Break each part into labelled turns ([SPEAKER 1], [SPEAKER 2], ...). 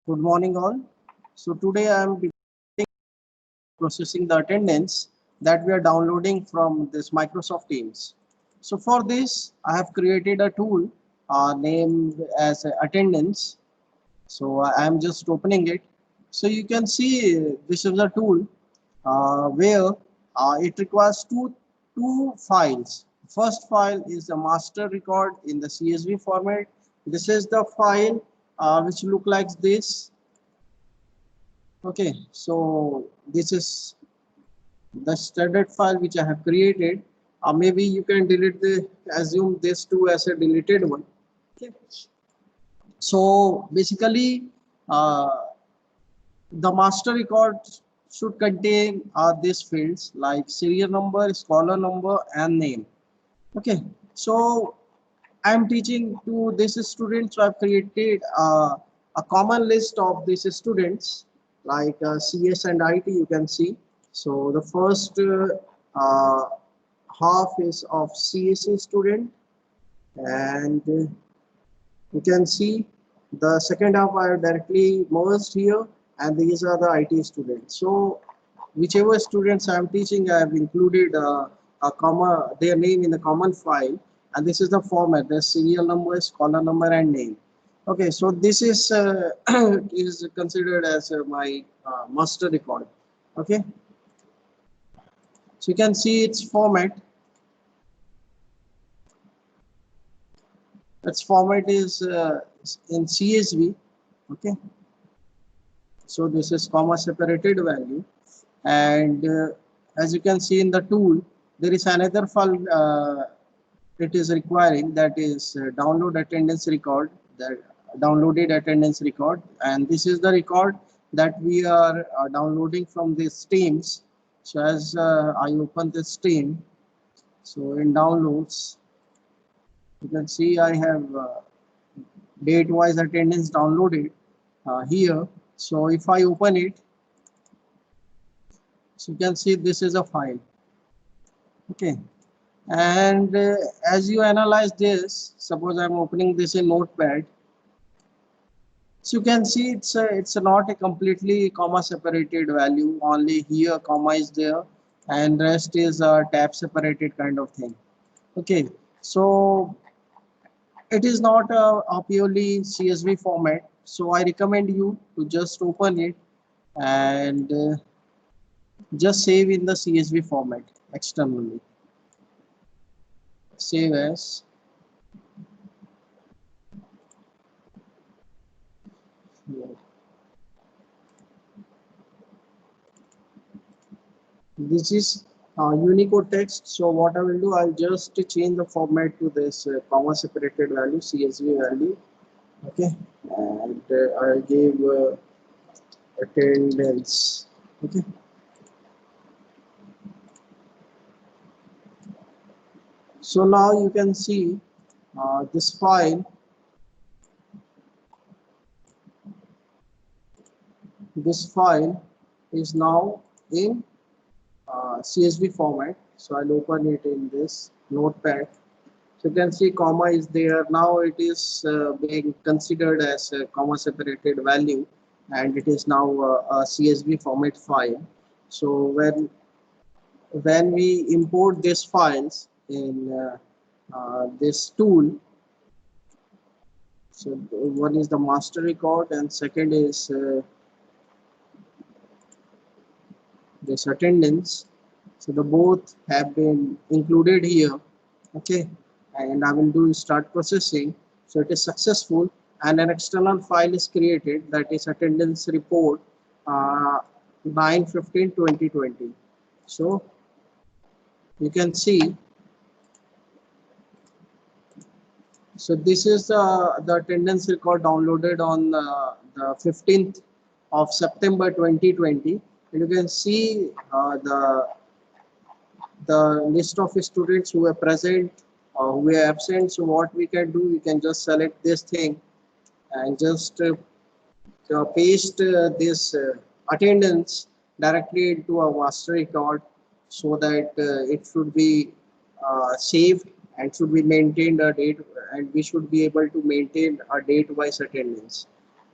[SPEAKER 1] Good morning, all. So today I am processing the attendance that we are downloading from this Microsoft Teams. So for this, I have created a tool named as attendance. So I am just opening it. So you can see this is a tool where it requires two files. First file is the master record in the CSV format. This is the file which look like this. Okay, so this is the standard file which I have created. Maybe you can assume this two as a deleted one. Okay. So basically, uh, the master record should contain these fields like serial number, scholar number, and name. Okay, so I'm teaching to these students. So I've created a common list of these students like CS and IT. You can see. So the first half is of CSE student, and you can see the second half I have directly merged here, and these are the IT students. So whichever students I am teaching, I have included their name in the common file, and this is the format: the serial number, scholar number, and name. Okay, so this is is considered as my master record. Okay, so you can see its format. Its format is in CSV. Okay, so this is comma separated value, and as you can see in the tool, there is another file it is requiring, that is download attendance record, that downloaded attendance record, and this is the record that we are downloading from these Teams. So as I open this Team, so in downloads, you can see I have date wise attendance downloaded here. So if I open it, so you can see this is a file. Okay, and as you analyze this, suppose I'm opening this in Notepad, so you can see it's not a completely comma separated value. Only here comma is there, and rest is a tab separated kind of thing. Okay, so it is not a purely CSV format. So I recommend you to just open it and just save in the CSV format externally. Save as. This is Unicode text. So what I will do, I'll just change the format to this comma separated value, CSV value. Okay, and I'll give attendance. Okay, so now you can see this file. This file is now in CSV format. So I'll open it in this Notepad. So you can see comma is there. Now it is being considered as a comma separated value, and it is now a CSV format file. So when we import these files in this tool, so one is the master record and second is this attendance. So the both have been included here. Okay, and I will do start processing. So it is successful, and an external file is created, that is attendance report 9/15/2020. So you can see, so this is the attendance record downloaded on the 15th of September 2020. And you can see the list of students who were present or who were absent. So what we can do, we can just select this thing and just paste this attendance directly into a master record, so that it should be saved and should be maintained a date, and we should be able to maintain a date wise attendance.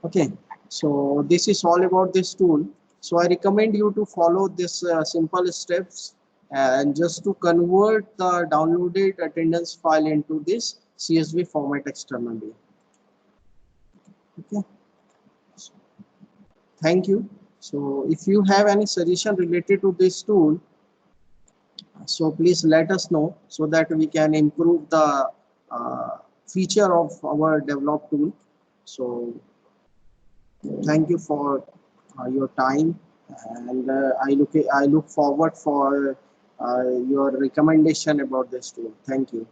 [SPEAKER 1] Okay, So this is all about this tool. So I recommend you to follow this simple steps and just to convert the downloaded attendance file into this CSV format externally. Okay. Thank you. So if you have any suggestion related to this tool, so please let us know so that we can improve the feature of our developed tool. So thank you for your time, and I look forward for your recommendation about this tool. Thank you.